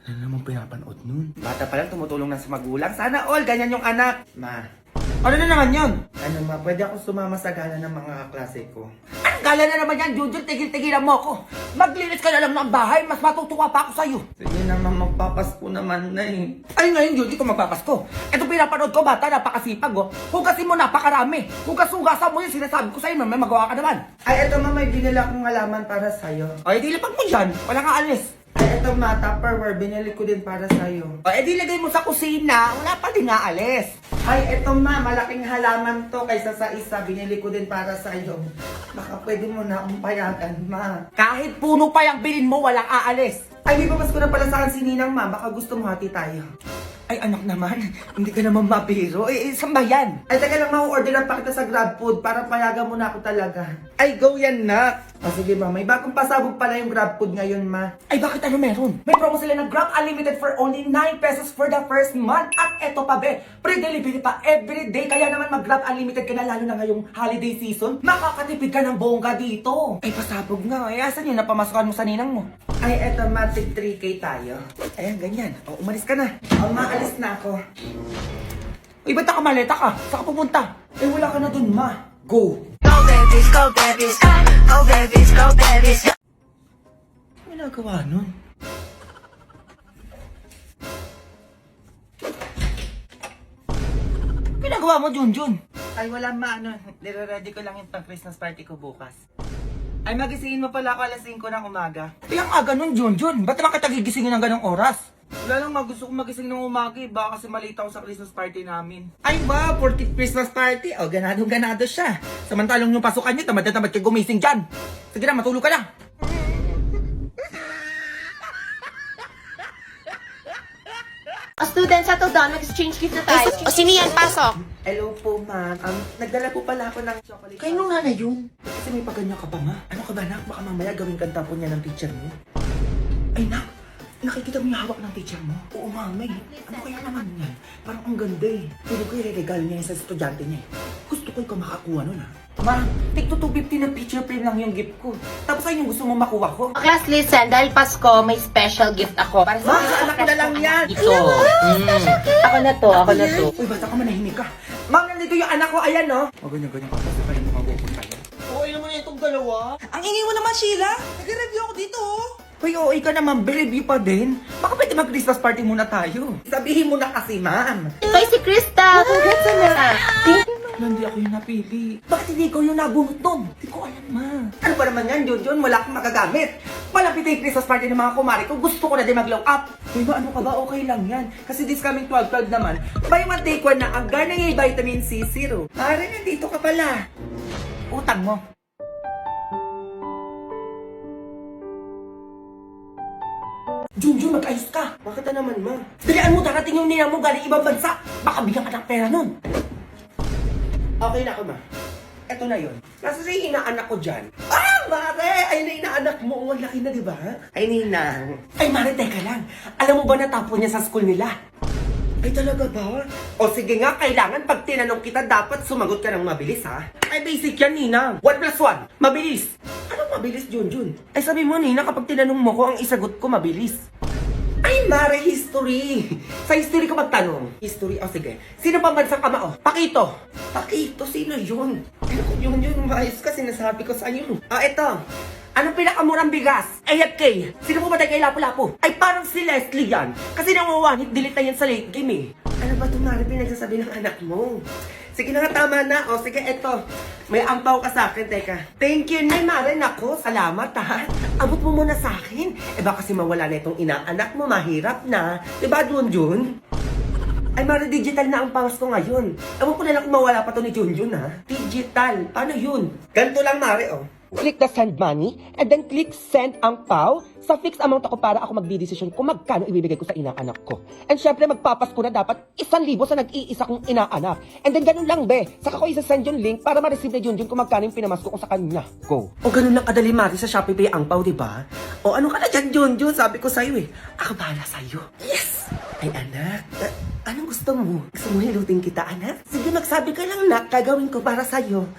Ano namang pinapanood nun? Bata pa lang tumutulong na sa magulang. Sana all, ganyan yung anak. Ma. Ano na naman yun? Ano ma, pwede ako sumama sa gala ng mga klase ko. Anong gala na naman yan, Junjun? Tigil-tigilan mo ako. Maglinis ka na lang ng bahay, mas matutuwa pa ako sa'yo. Sige naman, magpapasko naman na eh. Ay ngayon, Junjun, kung magpapasko. Ito pinapanood ko, bata, napakasipag oh. Hugasin mo, napakarami. Hugas-hugasan mo yung sinasabi ko sa'yo, may magawa ka naman. Ay, eto ma, may binila akong halaman para sa'yo. Ay, dilipag mo dyan. Wala kang alis. Ay, eto ma, Tupperware, binili ko din para sa'yo. Ay, di lagay mo sa kusina. Wala pa din naalis. Ay, eto ma, malaking halaman to kaysa sa isa. Binili ko din para sa'yo. Baka pwede mo na akong payagan, ma. Kahit puno pa yung bilin mo, walang aalis. Ay, may papas ko na pala sa akin si Ninang, ma. Baka gusto mo hati tayo. Ay, anak naman. Hindi ka naman mabiro. Saan ba yan? Ay, taga lang, ma-orderan pa kita sa GrabFood para payagan mo na ako talaga. Ay, go yan na. O sige ma, may bagong pasabog pala yung GrabFood ngayon ma. Ay, bakit ano meron? May promo sila ng Grab Unlimited for only 9 pesos for the first month. At eto pa be, pre-delivery pa everyday. Kaya naman mag-Grab Unlimited ka na, lalo na ngayong holiday season. Makakatipid ka ng bongga dito. Ay, pasabog nga. Ay, asan yun? Napamasukan mo sa ninang mo. Ay, eto ma, 3K tayo. Ayan, ganyan. O, umalis ka na. O, maalis na ako. Uy, ba't nakamaleta ka? Saan ka pupunta? Eh, wala ka na dun, ma. Go! Go babies, go babies, go babies, go babies. Ano ginagawa nun? Ginagawa mo, Junjun? Ay, wala ma, ano. Nire-ready ko lang yung pang-Christmas party ko bukas. Ay, magisingin mo pala ako alas 5 ng umaga. Ay, ang aga nun, Junjun. Ba't naman kita gigisingin ng ganong oras? Wala lang, gusto kong magising ng umaga eh. Baka kasi malita ako sa Christmas party namin. Ay ba, 40th Christmas party? O, ganadong-ganado siya. Samantalong yung pasukan niyo, tamad na tamad kayo gumising dyan. Sige na, matulog ka na. Students, sa to doon, mag-exchange gift na tayo. O sino yan? Pasok. Hello po, ma'am. Nagdala po pala ako ng chocolate. Kayo nung nanay yun? Kasi may paganyan ka pa, ma. Ano ka ba, nak? Baka mamaya gawin kanta po niya ng teacher mo. Ay, nak. Nakikita mo yung hawak ng teacher mo? Oo, mamay. Ano kaya naman yan? Parang ang ganda eh. Pwede ko i-regalo niya sa estudyante niya eh. Gusto ko ikaw makakuha nun, ha? Ma, take to 250 na picture frame lang yung gift ko. Tapos ay yung gusto mo makuha ko. Class, listen, dahil Pasko, may special gift ako. Para Ma, anak ko na lang yan. Ito. Ako na to, ako na to. Uy, bata ka manahimik ka. Ma'am, nandito yung anak ko. Ayan, no? O, ganyan-ganyan ka. Kasi pa rin mo mapupunta yan. Okay naman itong dalawa. Ang ingay mo naman, Sheila. Nag-review ako dito, oh. Uy, okay ka naman. Believe you pa din. Baka pwede mag-Christmas party muna tayo. Sabihin mo na kasi, ma'am. Ito si Krista. Congrats na. Hindi ako yung napili. Bakit hindi ko yung nabunot doon? Hindi ko alam, ma. Ano pa naman yan, Junjun? Wala akong magagamit. Malapit na yung Christmas party ng mga kumari ko. Gusto ko na din mag-glow up. Uy, ba, ano ka ba? Okay lang yan. Kasi this coming 12-12 naman, buy one take one na ang Garnier Vitamin C Zero. Pare, nandito ka pala. Utang mo. Junjun, mag-ayos ka. Bakit na naman, ma? Dalian mo, darating yung nina mo galing ibang bansa. Baka bigyan ka ng pera nun. Okay na ako, ma. Eto na yun. Nasa si inaanak ko dyan. Ah, Mare! Ay, na inaanak mo. Ang laki na, di ba? Ay, Ninang. Ay, Mare, teka lang. Alam mo ba natapon niya sa school nila? Ay, talaga ba? O sige nga, kailangan pag tinanong kita, dapat sumagot ka ng mabilis, ha? Ay, basic yan, Ninang. 1+1. Mabilis. Anong mabilis, Junjun? Ay, sabi mo, Ninang, kapag tinanong mo ko, ang isagot ko mabilis. Ay, Mare, history. Sa history ko magtanong. History, o sige. Sino pa bansang kamao? Pakito. Pakito, sino yun? Ano ko yun, maayos ka, sinasabi ko sa iyo. Ah, eto. Anong pinakamurang bigas? AFK. Sino pumatay kay Lapu-Lapu? Ay, parang si Leslie yan. Kasi nanguwanit, delete na yan sa late game eh. Ano ba ito, Mare, pinagsasabi ng anak mo? Sige na nga, tama na. O, sige, eto. May ampaw ka sa akin, teka. Thank you, Nay, Mare. Nako, salamat, ha. Abot mo muna sa akin. Eh, baka kasi mawala na itong inaanak mo, mahirap na. Diba, Junjun? Ay, Mare, digital na ang pangas ko ngayon. Ewan ko na lang kung mawala pa to ni Junjun, ha. Digital. Paano yun? Ganito lang, Mare, oh. Click the send money, and then click send ang PAW. Sa fixed amount ako para ako magdidesisyon kung magkano ibibigay ko sa inaanak ko. And syempre, magpapasko na dapat 1,000 sa nag-iisa kong inaanak. And then ganun lang, be. Saka ko isa-send yung link para ma-receive na Junjun kung magkano yung pinamasko ko sa kanya. Go. O ganun lang kadali, Mari, sa Shopee Pay ang PAW, diba? O ano ka na dyan, Junjun? Sabi ko sa'yo eh. Ako bahala sa'yo. Yes! Ay, anak. Anong gusto mo? Gusto mo hilutin kita, anak? Sige, magsabi ka lang, nak. Gagawin ko para sa'yo.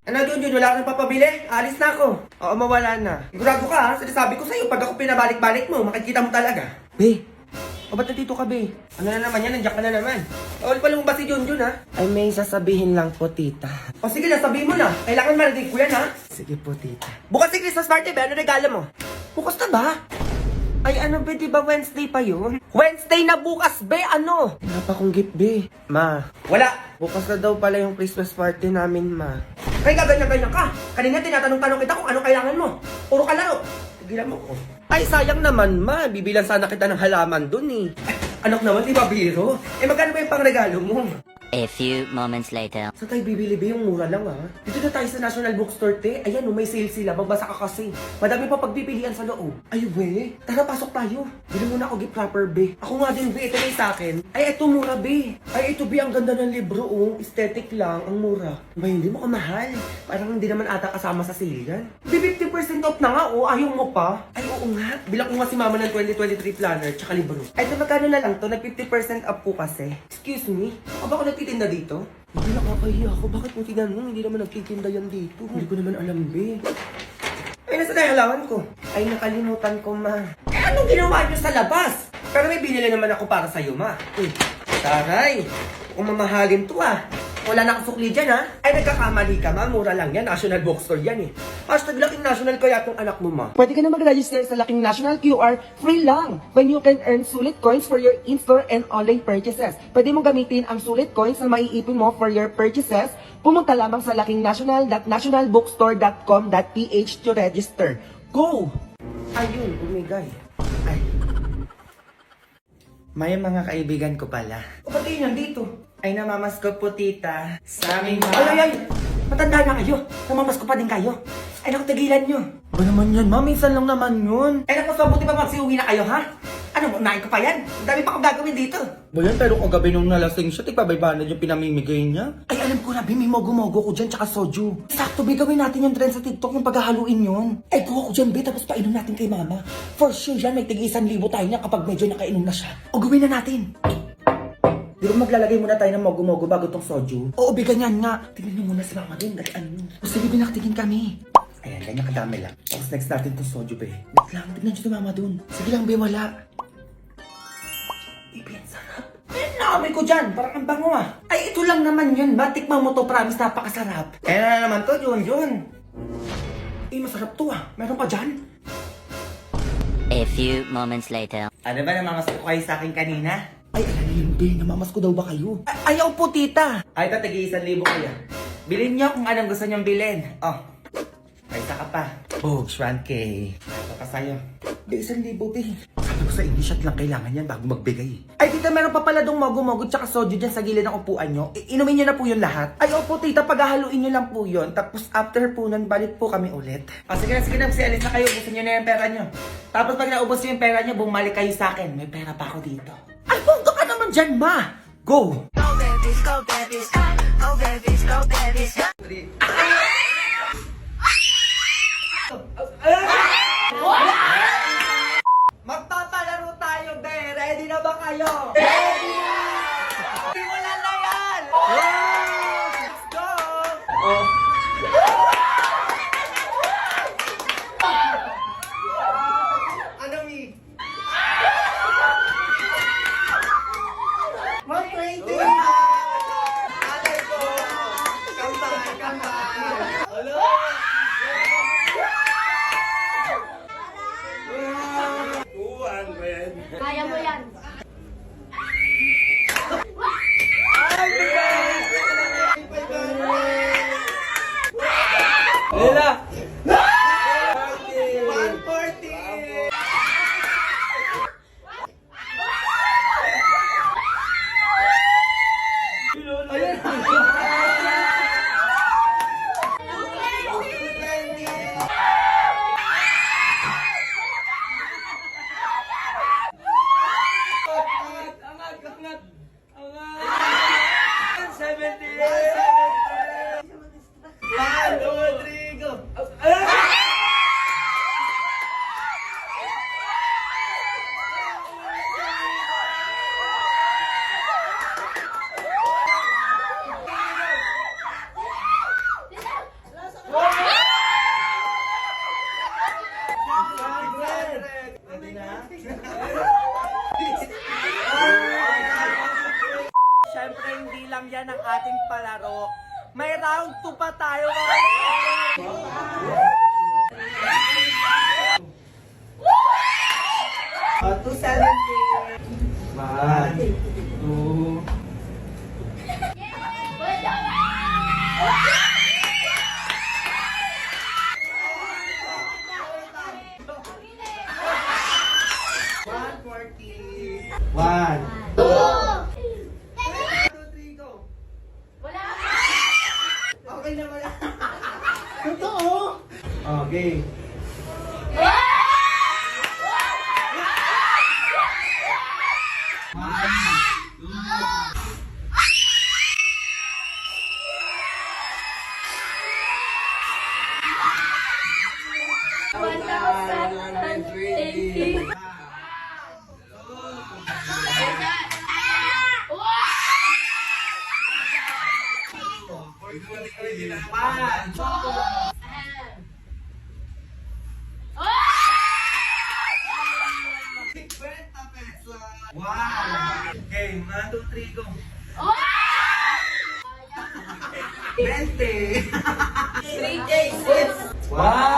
Ano, Junjun? Wala ka nang papabili? Alis na ako. Oo, mawala na. Sigurado ka, ha? Sinasabi ko sa'yo, pag ako pinabalik-balik mo, makikita mo talaga. Be, o ba't nandito ka, be? Ano na naman yan? Nandiyan ka na naman. Bawal pa lumabas si Junjun, ha? Ay, may sasabihin lang po, tita. O sige na, sabihin mo na. Kailangan marinig ko yan, ha? Sige po, tita. Bukas si Christmas party, be. Ano regalo mo? Bukas na ba? Ay, ano, be? Di ba Wednesday pa yun? Wednesday na bukas, be! Ano? Wala pa akong gift, be. Ma. Wala. Bukas na daw pala yung Christmas party namin, ma. Ay, gaganyan-ganyan ka. Kanina tinatanong-tanong kita kung ano kailangan mo. Puro ka laro. Tigilan mo ko. Ay, sayang naman, ma. Bibilan sana kita ng halaman dun, eh. Ay, anak naman, di ba biro? Eh, magkano ba yung pangregalo mo? A few moments later. Sa tayo bibili ba yung mura lang, ha? Dito na tayo sa National Bookstore, te. Ayan, oh, may sale sila. Magbasa ka kasi. Madami pa pagpipilian sa loob. Ay, we. Tara, pasok tayo. Bili muna ako gift wrapper, be. Ako nga din, be. Ito na yung sa akin. Ay, ito mura, be. Ay, ito, be. Ang ganda ng libro, oh. Aesthetic lang. Ang mura. Ba, hindi mo kamahal. Parang hindi naman ata kasama sa sale yan. Be, 50% off na nga, oh. Ayaw mo pa. Ay, oo nga. Bilang ko nga si mama ng 2023 planner, tsaka libro. Ay, ito magkano na lang to? Nag 50% off po kasi. Excuse me? Ako ba ako nagtitinda dito? Hindi, nakakahiya ako. Bakit mo tinan mo? Hindi naman nagtitinda yan dito. Hindi ko naman alam, be. Ay, nasa na yung alawan ko? Ay, nakalimutan ko, ma. Eh, anong ginawa niyo sa labas? Pero may binili naman ako para sa'yo, ma. Uy, taray. Kung mamahalin to, ah. Wala na akong sukli dyan, ha? Ay, nagkakamali ka, ma. Mura lang yan. National Bookstore yan, eh. Hashtag Laking National kaya itong anak mo, ma. Pwede ka na mag-register sa Laking National QR. Free lang. When you can earn sulit coins for your in-store and online purchases. Pwede mong gamitin ang sulit coins na maiipon mo for your purchases. Pumunta lamang sa lakingnational.nationalbookstore.com.ph to register. Go! Ayun, umigay. Ay. May mga kaibigan ko pala. O, ba't kayo nandito? Ay, namamas ko po, tita. Sa aming Ay! Matanda na kayo. Namamas ko pa din kayo. Ay, naku, tigilan nyo. Ba naman yun, ma? Minsan lang naman yun. Ay, naku, so, buti pa magsiuwi na kayo, ha? Ano, unahin ko pa yan? Ang dami pa akong gagawin dito. Ba yan, pero kagabi nung nalasing siya, tigpabay-banad yung pinamimigay niya. Ay, alam ko na, may mogo-mogo ko dyan, tsaka soju. Sakto, be, gawin natin yung trend sa TikTok, yung paghahaluin yun. Ay, kuha ko dyan, be, tapos painom natin kay mama. For sure yan, may tig-1,000 tayo niya kapag medyo nakainom na siya. O, gawin na natin. Di ba maglalagay muna tayo ng mogo-mogo bago tong soju? Oo, be, ganyan nga. Tingnan niyo muna si mama din, dalian mo. O, sige, binaktigin kami. Ayan, ganyan kadami lang. Tapos next natin tong soju, be. Wait lang, tignan niyo si mama dun. Sige lang, be, wala. Baby, ang sarap. Ayan, naamoy ko dyan. Parang ang bango, ah. Ay, ito lang naman yun. Batikman mo to, promise, napakasarap. Ayan na naman to, Junjun. Eh, masarap to, ah. Meron pa dyan? A few moments later. Ano ba namamas ko kayo sa akin kanina? Ay, alam yun, be. Namamas ko daw ba kayo? Ay, ayaw po, tita. Ay, ito, tig-1,000 kaya. Bilhin niyo kung anong gusto niyong bilhin. Oh. Ay, saka pa. Bogs, 1K. Ito pa sa'yo. Be, 1,000, be. Sabi ko sa inyo, shot lang kailangan yan bago magbigay. Ay, tita, meron pa pala dong mogo-mogo tsaka soju dyan sa gilid ng upuan nyo. Inumin nyo na po yun lahat. Ay, opo, tita, paghahaluin nyo lang po yun. Tapos, after po nun, balik po kami ulit. Sige na, alis na kayo. Ubusin nyo na yung pera nyo. Tapos, pag naubos nyo yung pera nyo, bumalik kayo sa akin. May pera pa ako dito. Ay, bongga ka naman dyan, ma! Go! Go babies, go babies, go babies, go babies, go. Magpapalaro tayo, be! Ready na ba kayo? Ready na! Simulan na yan! Let's go! Oh. Ano, Mi? 120! Alay ko! Kambay! Hello! Kaya mo yan. Lila! 140! ating palaro. May round 2 pa tayo. Oh, 270. 1, 2. One. 2, 3, go. Wala. Okay na wala. Totoo. Okay. Wow! Okay, 1, 2, 3, go! 20! 3 days! Wow!